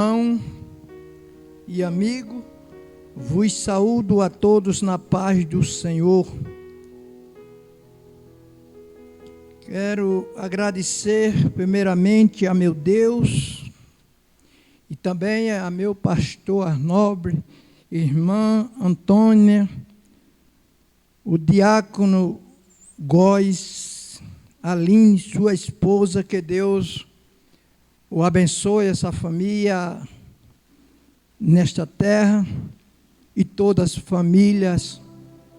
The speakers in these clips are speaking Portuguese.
Irmão e amigo, vos saúdo a todos na paz do Senhor. Quero agradecer primeiramente a meu Deus e também a meu pastor nobre, irmã Antônia, o diácono Góes, Aline, sua esposa, que Deus o abençoe, essa família nesta terra e todas as famílias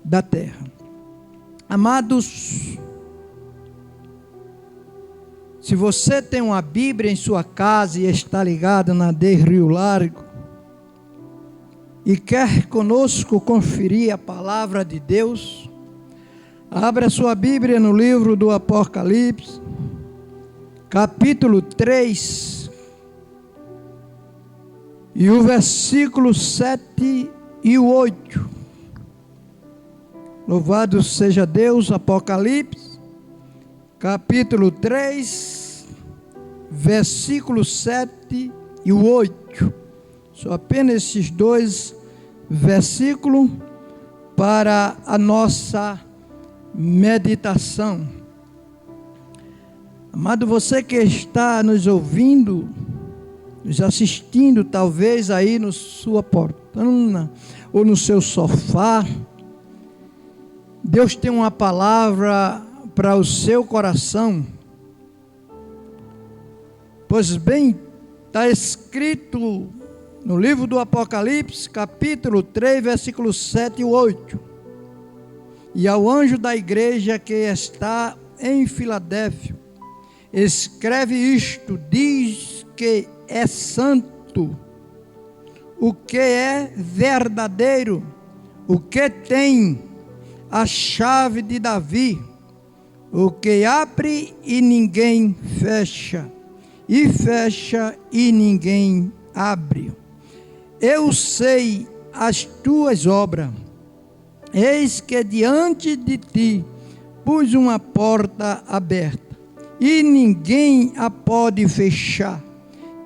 da terra. Amados, se você tem uma Bíblia em sua casa e está ligado na de Rio Largo e quer conosco conferir a palavra de Deus, abra sua Bíblia no livro do Apocalipse, capítulo 3, e o versículo 7 e o 8. Louvado seja Deus. Apocalipse, capítulo 3, versículo 7 e o 8. Só apenas esses dois versículos para a nossa meditação. Amado, você que está nos ouvindo, nos assistindo, talvez aí na sua portana ou no seu sofá, Deus tem uma palavra para o seu coração. Pois bem, está escrito no livro do Apocalipse, capítulo 3, versículos 7 e 8. E ao anjo da igreja que está em Filadélfia, escreve isto, diz que é santo, o que é verdadeiro, o que tem a chave de Davi, o que abre e ninguém fecha, e fecha e ninguém abre. Eu sei as tuas obras, eis que diante de ti pus uma porta aberta, e ninguém a pode fechar,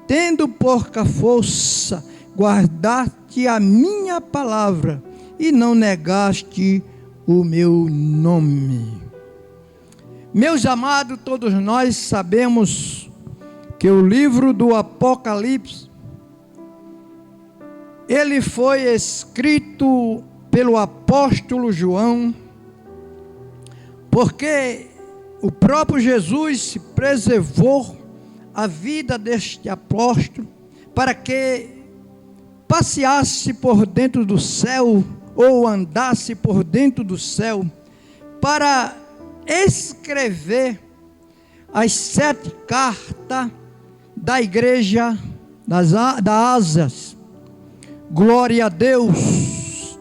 tendo porca força, guardaste a minha palavra, e não negaste o meu nome. Meus amados, todos nós sabemos que o livro do Apocalipse, ele foi escrito pelo apóstolo João, porque o próprio Jesus se preservou a vida deste apóstolo para que passeasse por dentro do céu ou andasse por dentro do céu para escrever as 7 cartas da igreja da Ásia. Glória a Deus.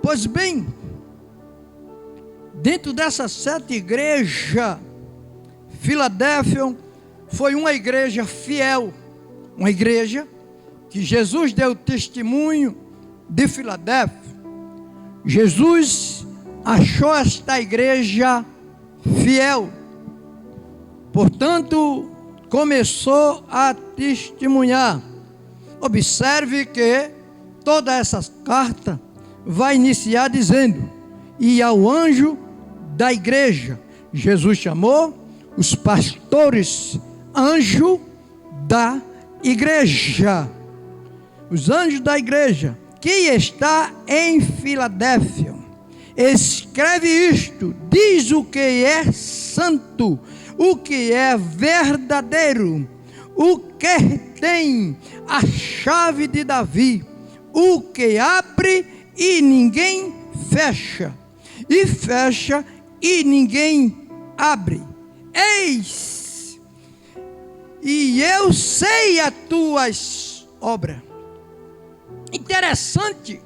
Pois bem, dentro dessas 7 igrejas, Filadélfia foi uma igreja fiel, uma igreja que Jesus deu testemunho de Filadélfia. Jesus achou esta igreja fiel, portanto, começou a testemunhar. Observe que todas essas cartas vai iniciar dizendo: e ao anjo da igreja. Jesus chamou os pastores anjo da igreja. Os anjos da igreja que está em Filadélfia. Escreve isto, diz o que é santo, o que é verdadeiro, o que tem a chave de Davi, o que abre e ninguém fecha, e fecha e ninguém abre. Eis, e eu sei as tuas obras. Interessante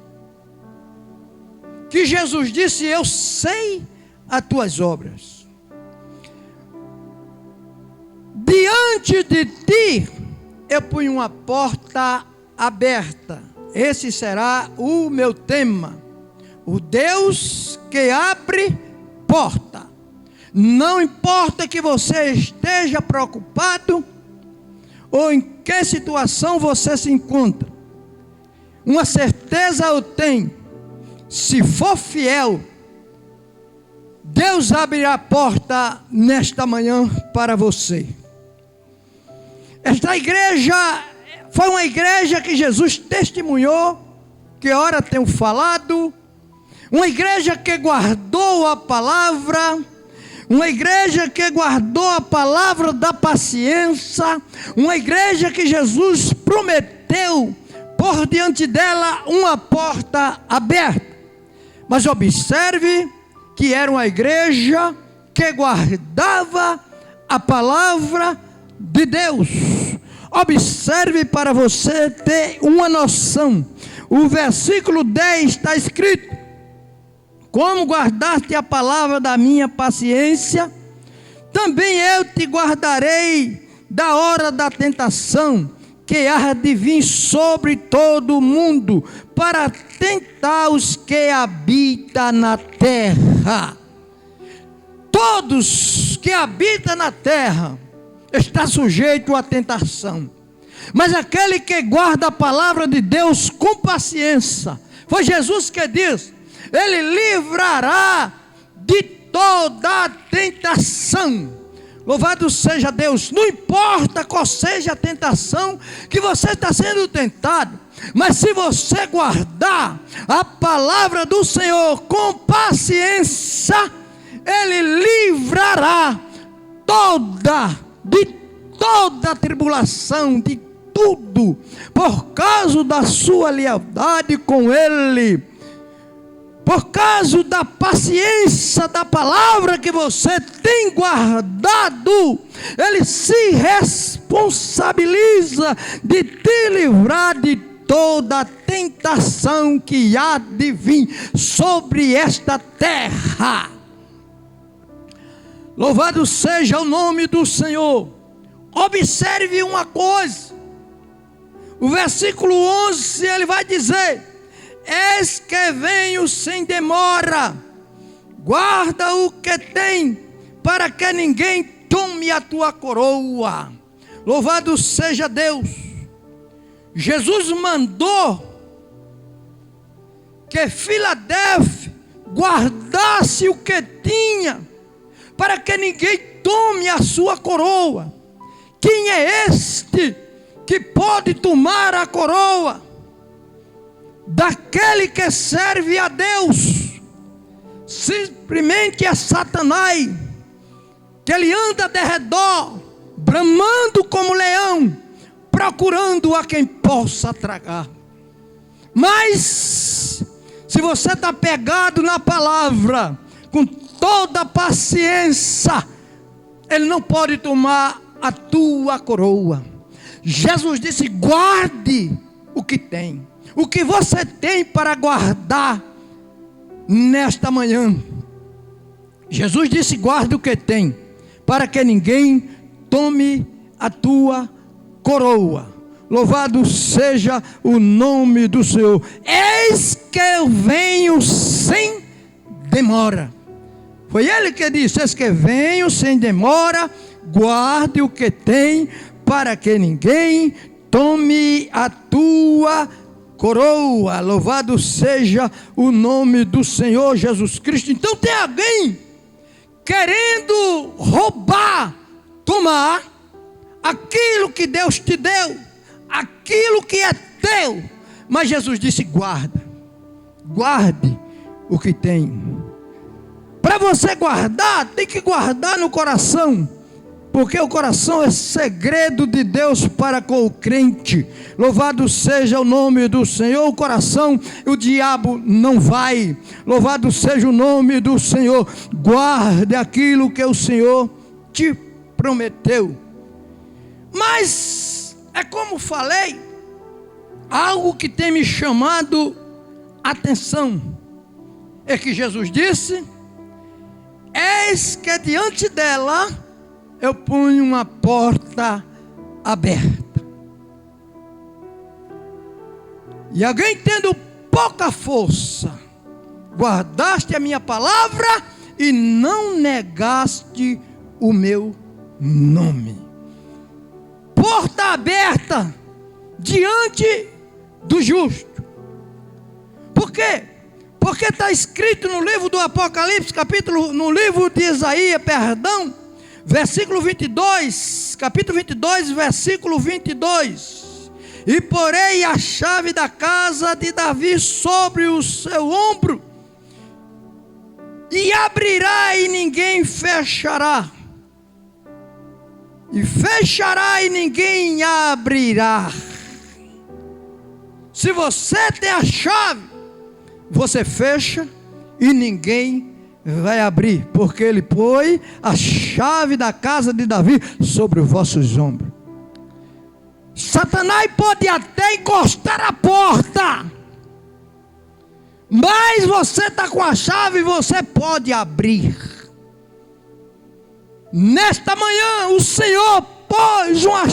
que Jesus disse: eu sei as tuas obras. Diante de ti eu ponho uma porta aberta. Esse será o meu tema. O Deus que abre porta. Não importa que você esteja preocupado ou em que situação você se encontra, uma certeza eu tenho: se for fiel, Deus abrirá a porta nesta manhã para você. Esta igreja foi uma igreja que Jesus testemunhou, que ora tenho falado, uma igreja que guardou a palavra, uma igreja que guardou a palavra da paciência, uma igreja que Jesus prometeu por diante dela uma porta aberta. Mas observe que era uma igreja que guardava a palavra de Deus. Observe para você ter uma noção. O versículo 10 está escrito: como guardaste a palavra da minha paciência, também eu te guardarei da hora da tentação, que há de vir sobre todo o mundo, para tentar os que habitam na terra. Todos que habitam na terra está sujeito à tentação, mas aquele que guarda a palavra de Deus com paciência, foi Jesus que diz, ele livrará de toda a tentação. Louvado seja Deus. Não importa qual seja a tentação que você está sendo tentado, mas se você guardar a palavra do Senhor com paciência, ele livrará de toda a tribulação, de tudo, por causa da sua lealdade com ele, por causa da paciência da palavra que você tem guardado. Ele se responsabiliza de te livrar de toda a tentação que há de vir sobre esta terra. Louvado seja o nome do Senhor. Observe uma coisa, o versículo 11 ele vai dizer: eis que venho sem demora, guarda o que tem, para que ninguém tome a tua coroa. Louvado seja Deus. Jesus mandou que Filadélfia guardasse o que tinha, para que ninguém tome a sua coroa. Quem é este que pode tomar a coroa? Daquele que serve a Deus. Simplesmente é Satanás, que ele anda de redor, bramando como leão, procurando a quem possa tragar. Mas se você está pegado na palavra, com toda a paciência, ele não pode tomar a tua coroa. Jesus disse: guarde o que tem. O que você tem para guardar nesta manhã? Jesus disse: guarde o que tem, para que ninguém tome a tua coroa. Louvado seja o nome do Senhor. Eis que eu venho sem demora. Foi ele que disse: eis que venho sem demora, guarde o que tem, para que ninguém tome a tua coroa. Louvado seja o nome do Senhor Jesus Cristo. Então tem alguém querendo roubar, tomar aquilo que Deus te deu, aquilo que é teu. Mas Jesus disse: guarde o que tem. Para você guardar, tem que guardar no coração, porque o coração é segredo de Deus para com o crente. Louvado seja o nome do Senhor. O coração, o diabo não vai. Louvado seja o nome do Senhor. Guarde aquilo que o Senhor te prometeu. Mas é como falei, algo que tem me chamado a atenção é que Jesus disse: eis que diante dela eu ponho uma porta aberta. E alguém tendo pouca força, guardaste a minha palavra e não negaste o meu nome. Porta porta aberta diante do justo. Por quê? Porque está escrito no livro do Apocalipse, no livro de Isaías, versículo 22, capítulo 22, versículo 22. E porei a chave da casa de Davi sobre o seu ombro, e abrirá e ninguém fechará, e fechará e ninguém abrirá. Se você tem a chave, você fecha e ninguém vai abrir, porque ele põe a chave da casa de Davi sobre os vossos ombros. Satanás pode até encostar a porta, mas você está com a chave e você pode abrir. Nesta manhã o Senhor pôs uma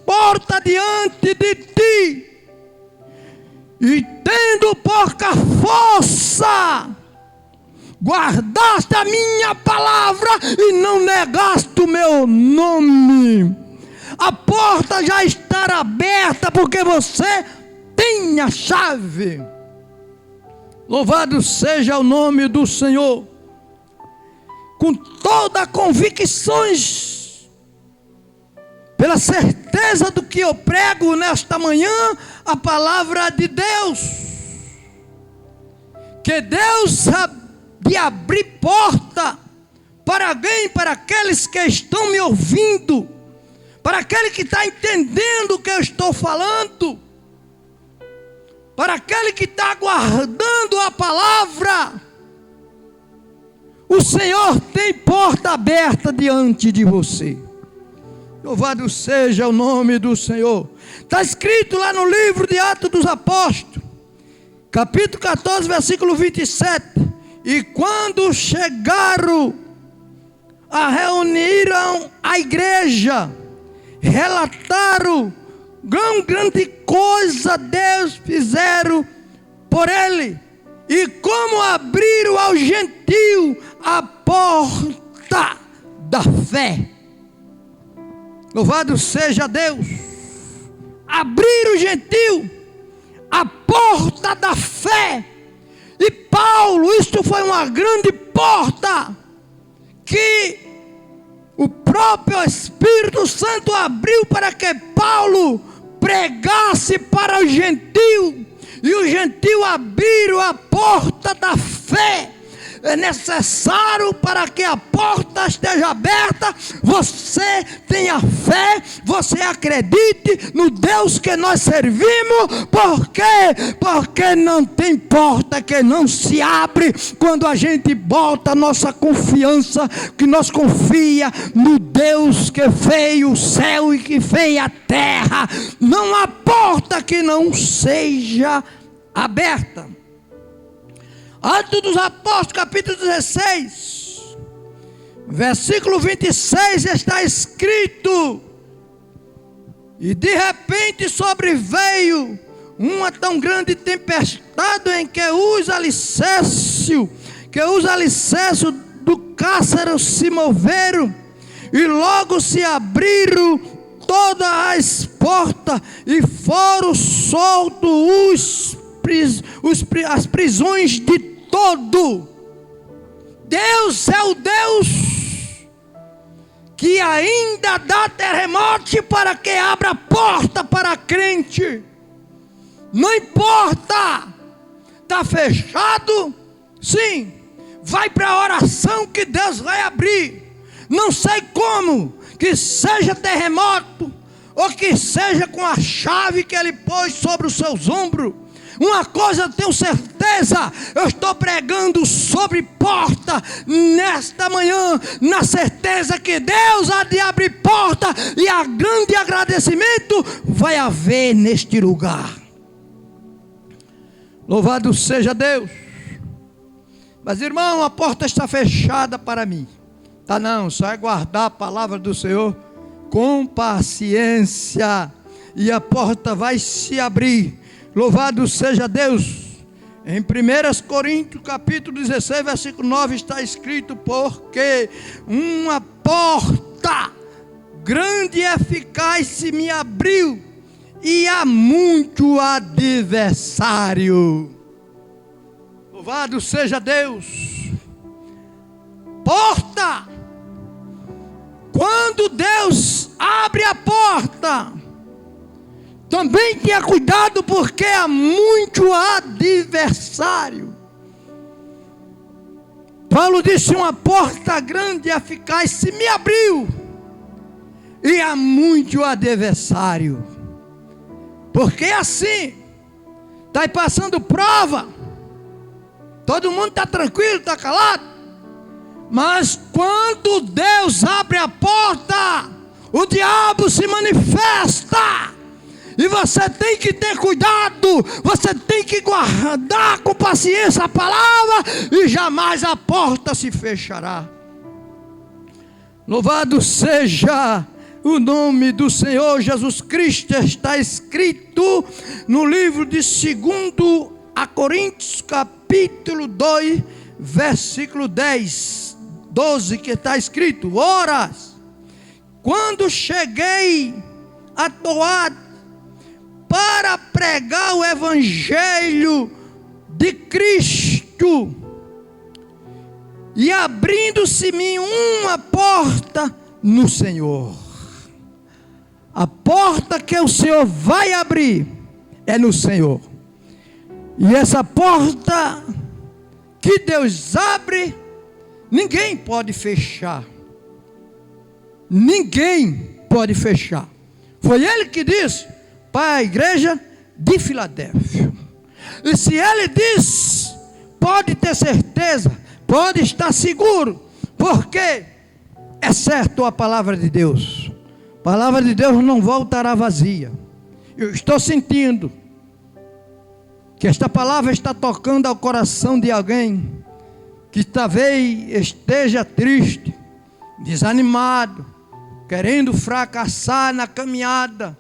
porta diante de ti, e tendo pouca força, guardaste a minha palavra e não negaste o meu nome. A porta já está aberta porque você tem a chave. Louvado seja o nome do Senhor. Com toda a convicção, pela certeza do que eu prego nesta manhã, a palavra de Deus, que Deus de abrir porta para alguém, para aqueles que estão me ouvindo, para aquele que está entendendo o que eu estou falando, para aquele que está aguardando a palavra. O Senhor tem porta aberta diante de você. Louvado seja o nome do Senhor. Está escrito lá no livro de Atos dos Apóstolos, capítulo 14, versículo 27. E quando chegaram, reuniram a igreja, relataram grande coisa Deus fizeram por ele, e como abriram ao gentio a porta da fé. Louvado seja Deus. Abrir o gentio a porta da fé. E Paulo, isto foi uma grande porta que o próprio Espírito Santo abriu para que Paulo pregasse para o gentio, e os gentios abriram a porta da fé. É necessário, para que a porta esteja aberta, você tenha fé, você acredite no Deus que nós servimos. Por quê? Porque não tem porta que não se abre quando a gente bota a nossa confiança, que nós confia no Deus que fez o céu e que fez a terra. Não há porta que não seja aberta. Atos dos Apóstolos, capítulo 16, versículo 26, está escrito: e de repente sobreveio uma tão grande tempestade em que os alicerces do cárcere se moveram, e logo se abriram todas as portas, e foram soltos as prisões de todo. Deus é o Deus que ainda dá terremoto para que abra a porta para crente. Não importa, está fechado, sim, vai para a oração que Deus vai abrir. Não sei como, que seja terremoto, ou que seja com a chave que Ele pôs sobre os seus ombros. Uma coisa eu tenho certeza, eu estou pregando sobre porta nesta manhã, na certeza que Deus há de abrir porta, e a grande agradecimento vai haver neste lugar. Louvado seja Deus. Mas irmão, a porta está fechada para mim. Tá não, só é guardar a palavra do Senhor com paciência, e a porta vai se abrir. Louvado seja Deus. Em 1 Coríntios capítulo 16, versículo 9 está escrito: porque uma porta grande e eficaz se me abriu, e há muito adversário. Louvado seja Deus. Porta. Quando Deus abre a porta, também tenha cuidado, porque há muito adversário. Paulo disse: uma porta grande e eficaz se me abriu, e há muito adversário. Porque assim, está aí passando prova, todo mundo está tranquilo, está calado, mas quando Deus abre a porta, o diabo se manifesta, e você tem que ter cuidado, você tem que guardar com paciência a palavra, e jamais a porta se fechará. Louvado seja o nome do Senhor Jesus Cristo. Está escrito no livro de 2 Coríntios, capítulo 2, versículo 12, que está escrito: ora, quando cheguei a Troade para pregar o evangelho de Cristo, e abrindo-se-me uma porta no Senhor. A porta que o Senhor vai abrir é no Senhor. E essa porta que Deus abre, ninguém pode fechar. Ninguém pode fechar. Foi Ele que disse para a igreja de Filadélfia. E se Ele diz, pode ter certeza, pode estar seguro, porque é certo a palavra de Deus. A palavra de Deus não voltará vazia. Eu estou sentindo que esta palavra está tocando ao coração de alguém que talvez esteja triste, desanimado, querendo fracassar na caminhada,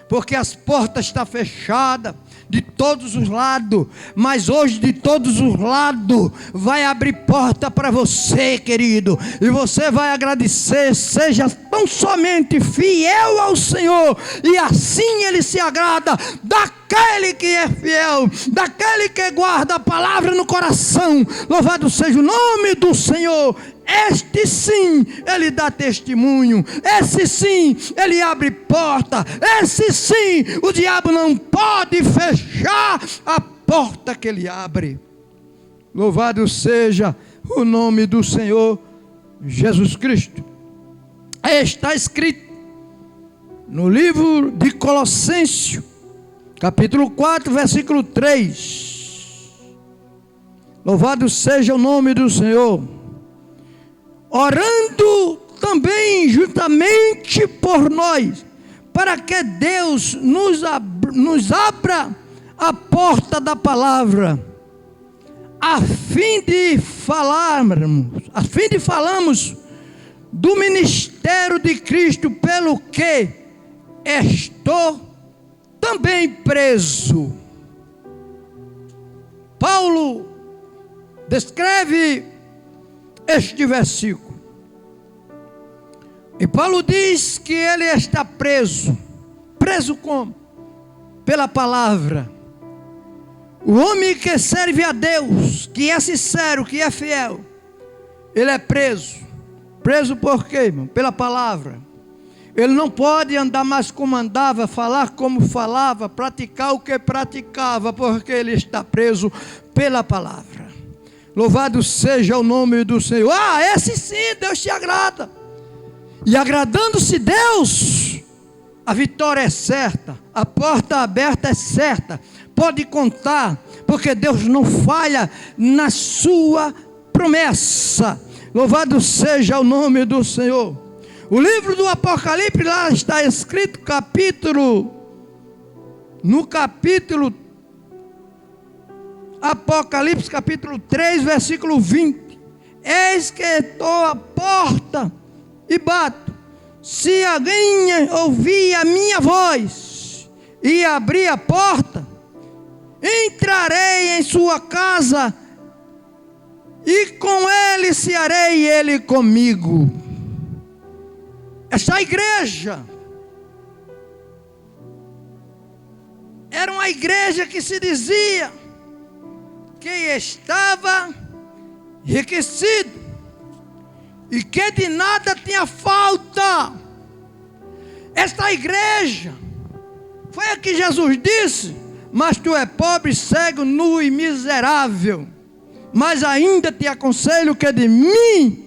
porque as portas estão fechadas de todos os lados, mas hoje de todos os lados vai abrir porta para você, querido, e você vai agradecer. Seja tão somente fiel ao Senhor, e assim Ele se agrada daquele que é fiel, daquele que guarda a palavra no coração. Louvado seja o nome do Senhor. Este sim, Ele dá testemunho. Esse sim, Ele abre porta. Esse sim, o diabo não pode fechar a porta que Ele abre. Louvado seja o nome do Senhor Jesus Cristo. Está escrito no livro de Colossenses, capítulo 4, versículo 3. Louvado seja o nome do Senhor. Orando também juntamente por nós, para que Deus nos abra a porta da palavra, a fim de falarmos do ministério de Cristo, pelo que estou também preso. Paulo descreve este versículo, e Paulo diz que ele está preso. Preso como? Pela palavra. O homem que serve a Deus, que é sincero, que é fiel, ele é preso. Preso por quê, irmão? Pela palavra. Ele não pode andar mais como andava, falar como falava, praticar o que praticava, porque ele está preso pela palavra. Louvado seja o nome do Senhor. Esse sim, Deus te agrada. E agradando-se Deus, a vitória é certa, a porta aberta é certa. Pode contar, porque Deus não falha na sua promessa. Louvado seja o nome do Senhor. O livro do Apocalipse, lá está escrito Apocalipse capítulo 3, versículo 20. Eis que estou à porta e bato. Se alguém ouvir a minha voz e abrir a porta, entrarei em sua casa, e com ele cearei, ele comigo. Essa igreja era uma igreja que se dizia que estava enriquecido e que de nada tinha falta. Esta igreja foi a que Jesus disse: mas tu é pobre, cego, nu e miserável, mas ainda te aconselho que de mim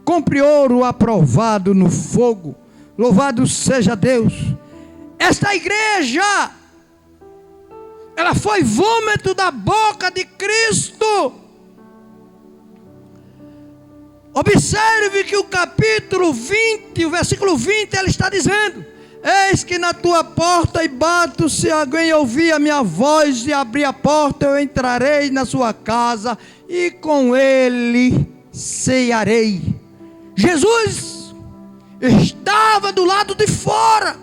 compre ouro aprovado no fogo. Louvado seja Deus. Esta igreja, ela foi vômito da boca de Cristo. Observe que o capítulo 20, o versículo 20, ele está dizendo: eis que na tua porta e bato, se alguém ouvir a minha voz e abrir a porta, eu entrarei na sua casa e com ele cearei. Jesus estava do lado de fora,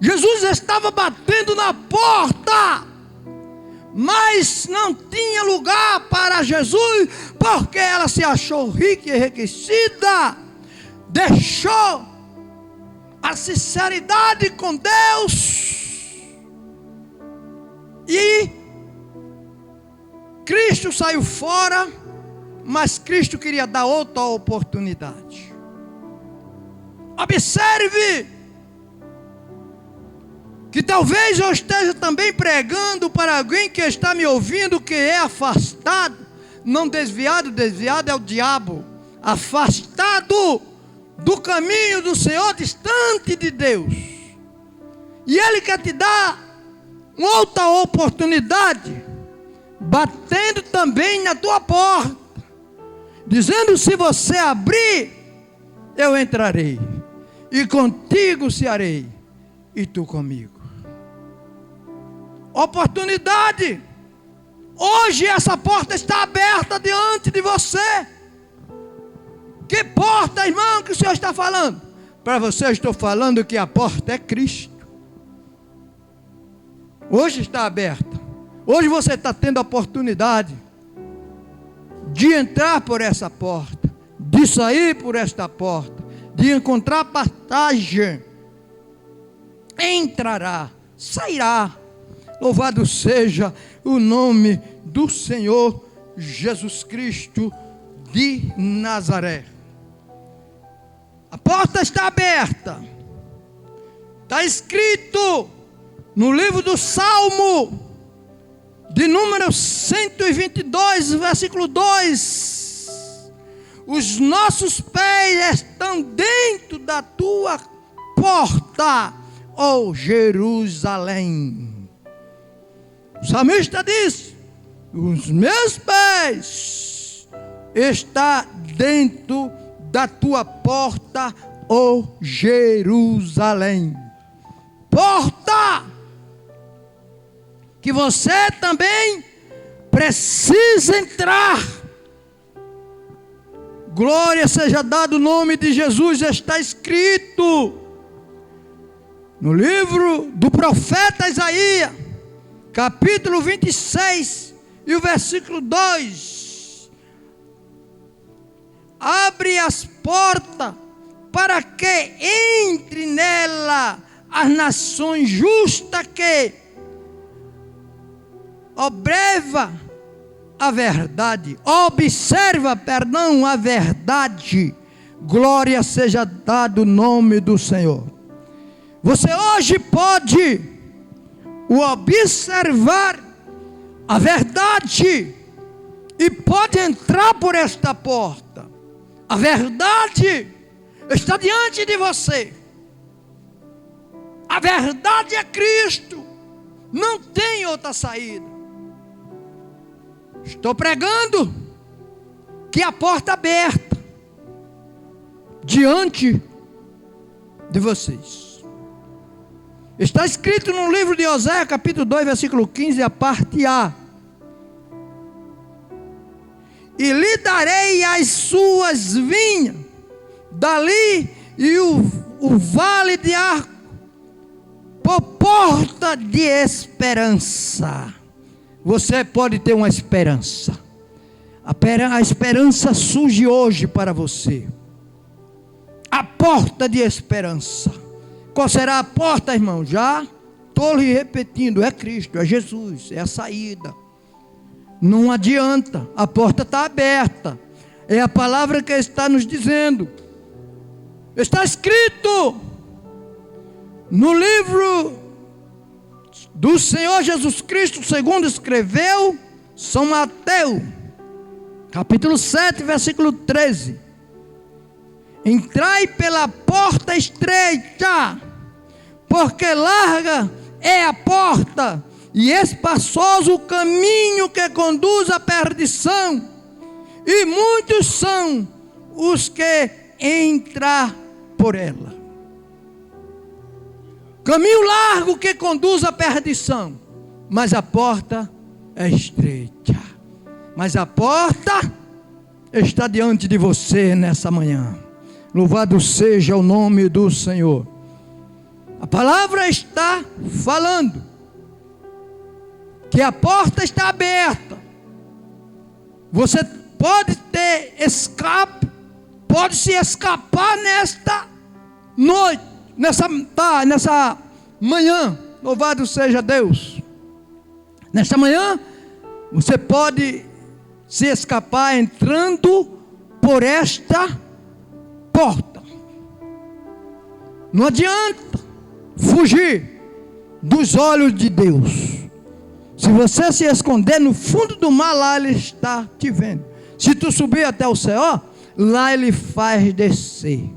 Jesus estava batendo na porta, mas não tinha lugar para Jesus, porque ela se achou rica e enriquecida, deixou a sinceridade com Deus, e Cristo saiu fora, mas Cristo queria dar outra oportunidade. Observe que talvez eu esteja também pregando para alguém que está me ouvindo, que é afastado, não desviado, desviado é o diabo, afastado do caminho do Senhor, distante de Deus, e Ele quer te dar outra oportunidade, batendo também na tua porta, dizendo: se você abrir, eu entrarei, e contigo cearei, e tu comigo. Oportunidade. Hoje essa porta está aberta diante de você. Que porta, irmão, que o Senhor está falando? Para você eu estou falando que a porta é Cristo. Hoje está aberta. Hoje você está tendo a oportunidade de entrar por essa porta, de sair por esta porta, de encontrar passagem. Entrará, sairá. Louvado seja o nome do Senhor Jesus Cristo de Nazaré. A porta está aberta. Está escrito no livro do Salmo, de número 122, versículo 2. Os nossos pés estão dentro da tua porta, ó Jerusalém. O salmista diz: os meus pés estão dentro da tua porta, ó Jerusalém. Porta que você também precisa entrar. Glória seja dado o nome de Jesus. Está escrito no livro do profeta Isaías, capítulo 26 e o versículo 2: abre as portas para que entre nela as nações justas, que observa a verdade, a verdade. Glória seja dado o nome do Senhor. Você hoje pode observar a verdade e pode entrar por esta porta. A verdade está diante de você. A verdade é Cristo. Não tem outra saída. Estou pregando que a porta aberta diante de vocês. Está escrito no livro de Oséias, capítulo 2, versículo 15, a parte A: e lhe darei as suas vinhas, dali e o vale de Arco, por porta de esperança. Você pode ter uma esperança. A esperança surge hoje para você. a porta de esperança. Qual será a porta, irmão? Já estou lhe repetindo, é Cristo, é Jesus, é a saída. Não adianta, a porta está aberta. É a palavra que está nos dizendo. Está escrito no livro do Senhor Jesus Cristo, segundo escreveu São Mateus, capítulo 7, versículo 13. Entrai pela porta estreita, porque larga é a porta e espaçoso o caminho que conduz à perdição, e muitos são os que entram por ela. Caminho largo que conduz à perdição, mas a porta é estreita. Mas a porta está diante de você nessa manhã. Louvado seja o nome do Senhor. A palavra está falando que a porta está aberta. Você pode ter escape, pode se escapar nesta noite, nessa manhã. Louvado seja Deus. Nesta manhã você pode se escapar entrando por esta porta. Não adianta fugir dos olhos de Deus. Se você se esconder no fundo do mar, lá Ele está te vendo. Se tu subir até o céu, lá Ele faz descer.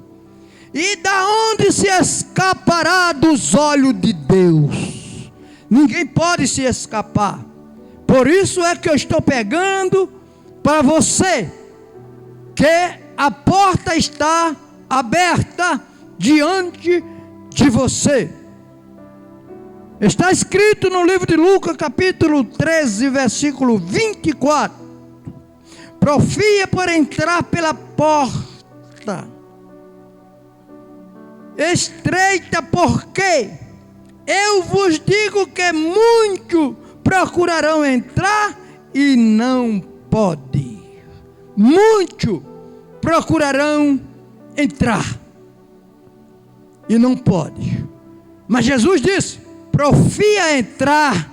E da onde se escapará dos olhos de Deus? Ninguém pode se escapar. Por isso é que eu estou pegando para você que a porta está aberta diante de você. Está escrito no livro de Lucas, capítulo 13, versículo 24. Profia por entrar pela porta estreita, porque eu vos digo que muitos procurarão entrar e não podem. Muitos procurarão entrar e não podem. Mas Jesus disse: profia entrar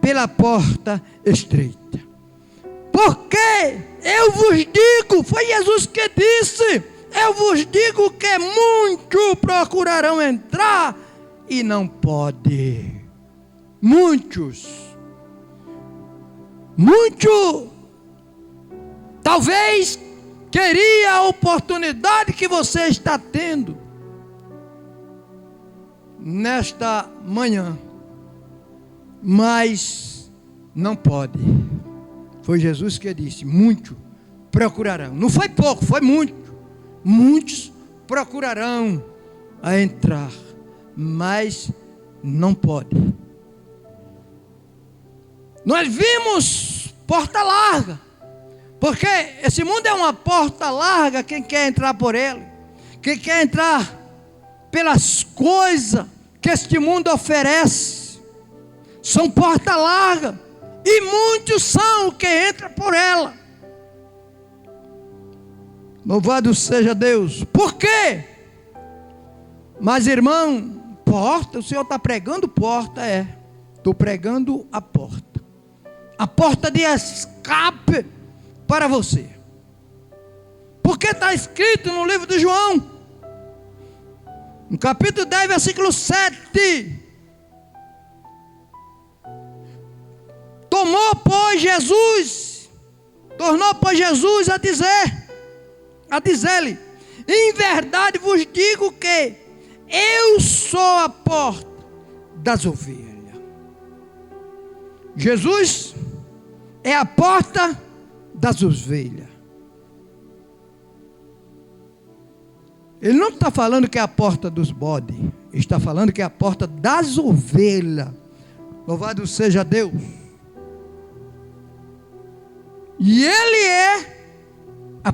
pela porta estreita. Porque eu vos digo, foi Jesus que disse, eu vos digo que muitos procurarão entrar e não podem. Muitos talvez queria a oportunidade que você está tendo nesta manhã, mas não pode. Foi Jesus que disse: muitos procurarão. Não foi pouco, foi muito. Muitos procurarão a entrar, mas não pode. Nós vimos porta larga, porque esse mundo é uma porta larga. Quem quer entrar por ele, quem quer entrar pelas coisas que este mundo oferece, são porta larga, e muitos são que entram por ela. Louvado seja Deus. Por quê? Mas irmão, porta, o Senhor está pregando porta, estou pregando a porta de escape para você. Porque está escrito no livro de João, no capítulo 10, versículo 7. Tornou, pois, Jesus a dizer-lhe: em verdade vos digo que eu sou a porta das ovelhas. Jesus é a porta das ovelhas. Ele não está falando que é a porta dos bodes, ele está falando que é a porta das ovelhas. Louvado seja Deus. E Ele é a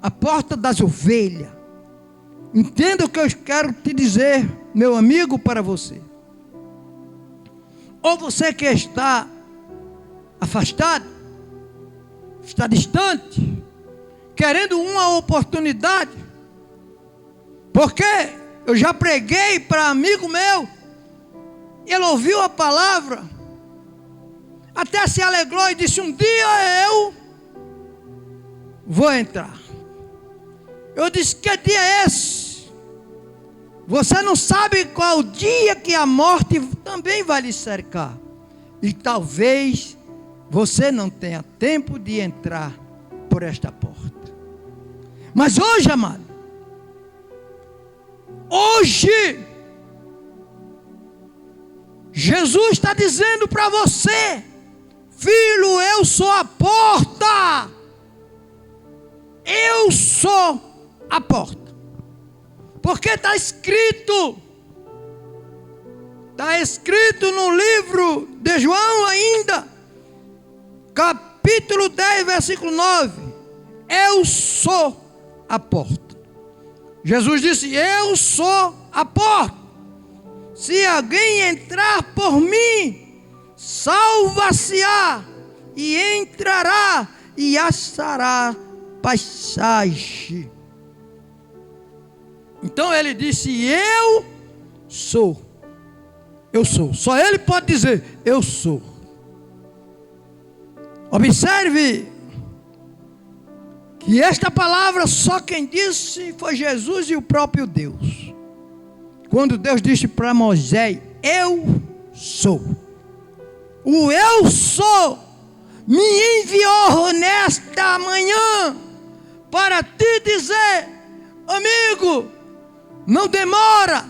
porta das ovelhas. Entenda o que eu quero te dizer, meu amigo, para você. Ou você que está afastado, está distante, querendo uma oportunidade, Porque eu já preguei para amigo meu, ele ouviu a palavra, até se alegrou e disse: um dia eu vou entrar. Eu disse: que dia é esse? Você não sabe qual o dia que a morte também vai lhe cercar. E talvez você não tenha tempo de entrar por esta porta. Mas hoje, amado, hoje, Jesus está dizendo para você: filho, eu sou a porta. Eu sou a porta. Porque está escrito no livro de João ainda, capítulo 10, versículo 9: eu sou a porta. Jesus disse: eu sou a porta. Se alguém entrar por mim, salva-se-á, e entrará e achará passagem. Então ele disse: eu sou. Eu sou. Só ele pode dizer: eu sou. Observe que esta palavra só quem disse foi Jesus e o próprio Deus. Quando Deus disse para Moisés: eu sou. O eu sou me enviou nesta manhã para te dizer: amigo, não demora,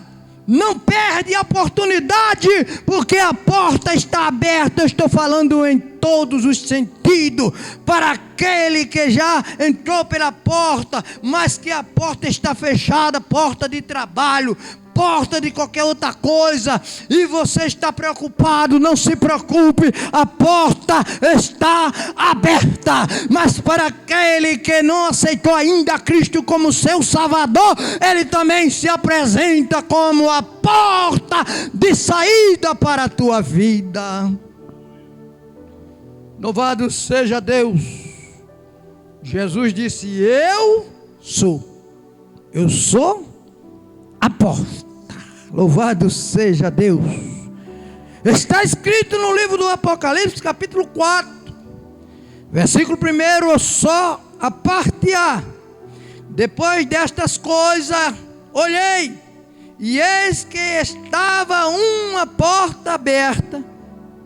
não perde a oportunidade, porque a porta está aberta. Eu estou falando em todos os sentidos, para aquele que já entrou pela porta, mas que a porta está fechada, porta de trabalho, porta de qualquer outra coisa, e você está preocupado. Não se preocupe, a porta está aberta. Mas para aquele que não aceitou ainda Cristo como seu Salvador, ele também se apresenta como a porta de saída para a tua vida. Louvado seja Deus. Jesus disse: eu sou a porta. Louvado seja Deus. Está escrito no livro do Apocalipse, capítulo 4, versículo 1, só a parte A: depois destas coisas olhei, e eis que estava uma porta aberta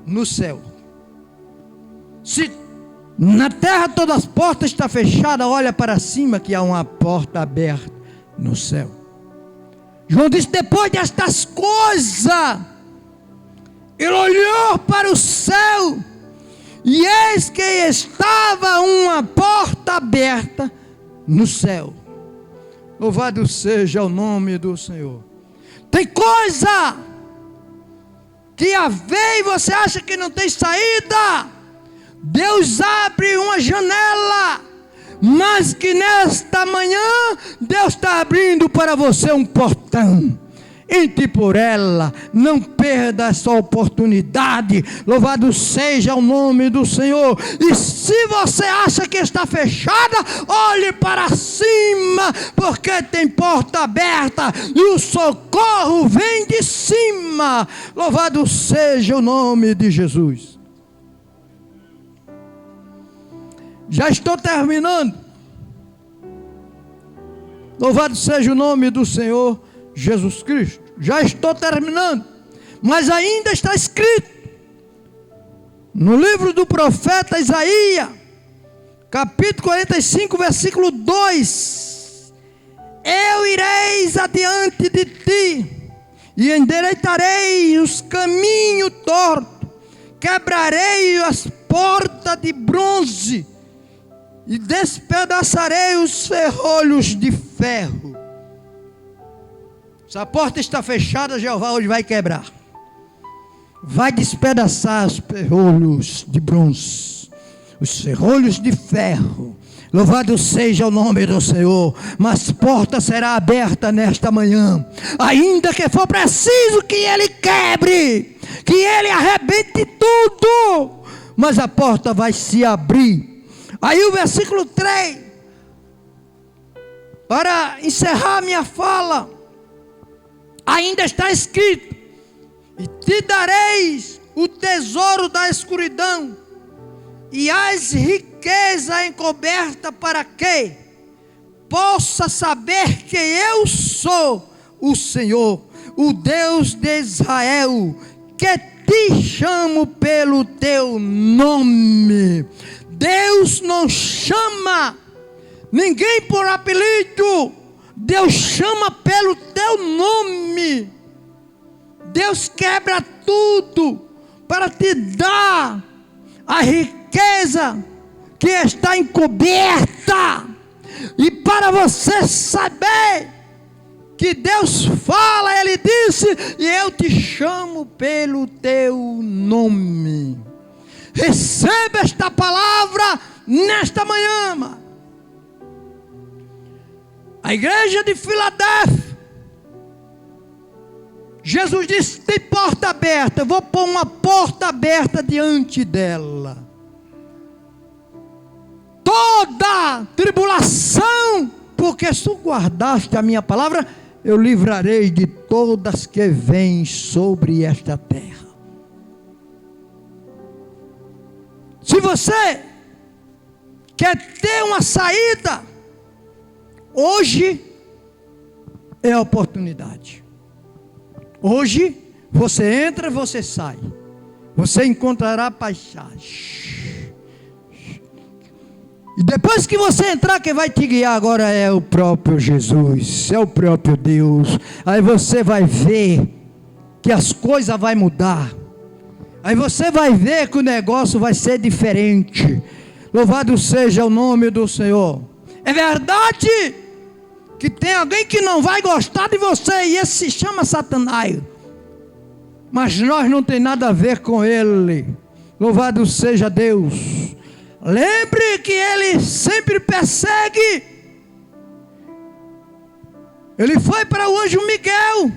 no céu. Se na terra todas as portas estão fechadas, olha para cima que há uma porta aberta no céu. João disse: depois destas coisas, ele olhou para o céu, e eis que estava uma porta aberta no céu. Louvado seja o nome do Senhor. Tem coisa que a vez você acha que não tem saída. Deus abre uma janela, mas que nesta manhã Deus está abrindo para você um portão. Entre por ela, não perda essa oportunidade. Louvado seja o nome do Senhor. E se você acha que está fechada, olhe para cima, porque tem porta aberta e o socorro vem de cima. Louvado seja o nome de Jesus. Já estou terminando. Louvado seja o nome do Senhor Jesus Cristo. Já estou terminando. Mas ainda está escrito no livro do profeta Isaías, capítulo 45, versículo 2: eu irei adiante de ti, e endireitarei os caminhos tortos, quebrarei as portas de bronze, e despedaçarei os ferrolhos de ferro. Se a porta está fechada, Jeová hoje vai quebrar, vai despedaçar os ferrolhos de bronze, os ferrolhos de ferro. Louvado seja o nome do Senhor. Mas a porta será aberta nesta manhã, ainda que for preciso que ele quebre, que ele arrebente tudo, mas a porta vai se abrir. Aí o versículo 3, para encerrar minha fala: Ainda está escrito: e te dareis o tesouro da escuridão e as riquezas encobertas, para que possa saber que eu sou o Senhor, o Deus de Israel, que te chamo pelo teu nome. Deus não chama ninguém por apelido, Deus chama pelo teu nome. Deus quebra tudo para te dar a riqueza que está encoberta. E para você saber que Deus fala, Ele disse: e eu te chamo pelo teu nome. Receba esta palavra nesta manhã, amado. A igreja de Filadélfia, Jesus disse: tem porta aberta, eu vou pôr uma porta aberta diante dela. Toda tribulação, porque se tu guardaste a minha palavra, eu livrarei de todas que vêm sobre esta terra. Se você quer ter uma saída, hoje é a oportunidade. Hoje você entra, você sai. Você encontrará paisagem. E depois que você entrar, quem vai te guiar agora é o próprio Jesus, é o próprio Deus. Aí você vai ver que as coisas vão mudar. Aí você vai ver que o negócio vai ser diferente. Louvado seja o nome do Senhor. É verdade que tem alguém que não vai gostar de você, e esse se chama Satanás. Mas nós não tem nada a ver com ele. Louvado seja Deus. Lembre que ele sempre persegue. Ele foi para o anjo Miguel.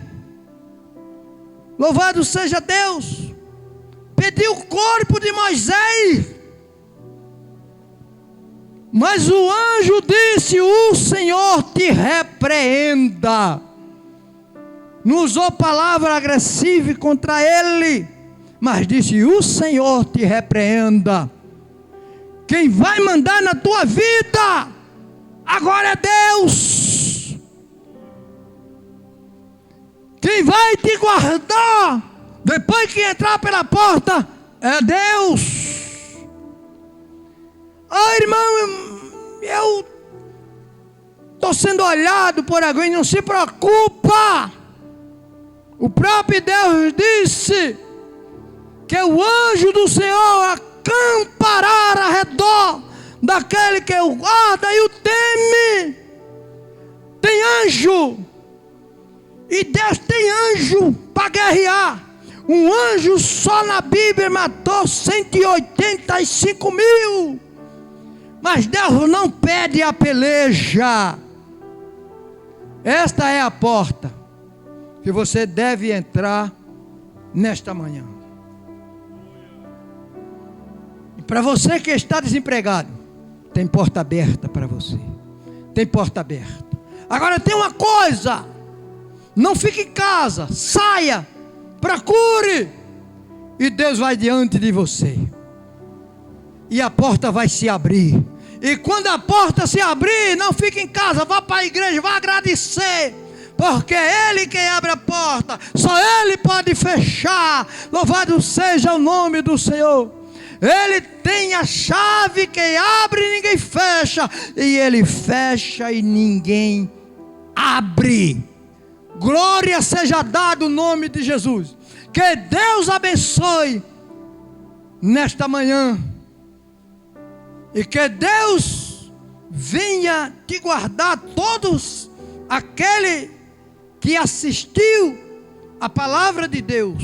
Louvado seja Deus. Pediu o corpo de Moisés. Mas o anjo disse: o Senhor te repreenda. Não usou palavra agressiva contra ele, mas disse: o Senhor te repreenda. Quem vai mandar na tua vida agora é Deus. Quem vai te guardar depois que entrar pela porta é Deus. Irmão, eu estou sendo olhado por alguém. Não se preocupa. O próprio Deus disse que o anjo do Senhor acampará ao redor daquele que o guarda e o teme. Tem anjo. E Deus tem anjo para guerrear. Um anjo só na Bíblia matou 185 mil. Mas Deus não pede a peleja. Esta é a porta que você deve entrar nesta manhã. E para você que está desempregado, tem porta aberta para você. Tem porta aberta. Agora tem uma coisa: não fique em casa, saia, procure, e Deus vai diante de você. E a porta vai se abrir. E quando a porta se abrir, não fique em casa, vá para a igreja, vá agradecer. Porque é Ele quem abre a porta, só Ele pode fechar. Louvado seja o nome do Senhor. Ele tem a chave, quem abre e ninguém fecha. E Ele fecha e ninguém abre. Glória seja dado o nome de Jesus. Que Deus abençoe nesta manhã. E que Deus venha te guardar, todos aquele que assistiu a palavra de Deus.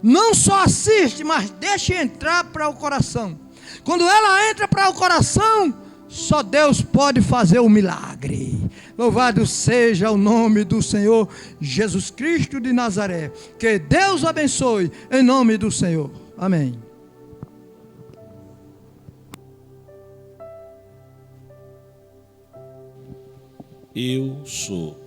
Não só assiste, mas deixe entrar para o coração. Quando ela entra para o coração, só Deus pode fazer o milagre. Louvado seja o nome do Senhor Jesus Cristo de Nazaré. Que Deus abençoe em nome do Senhor. Amém. Eu sou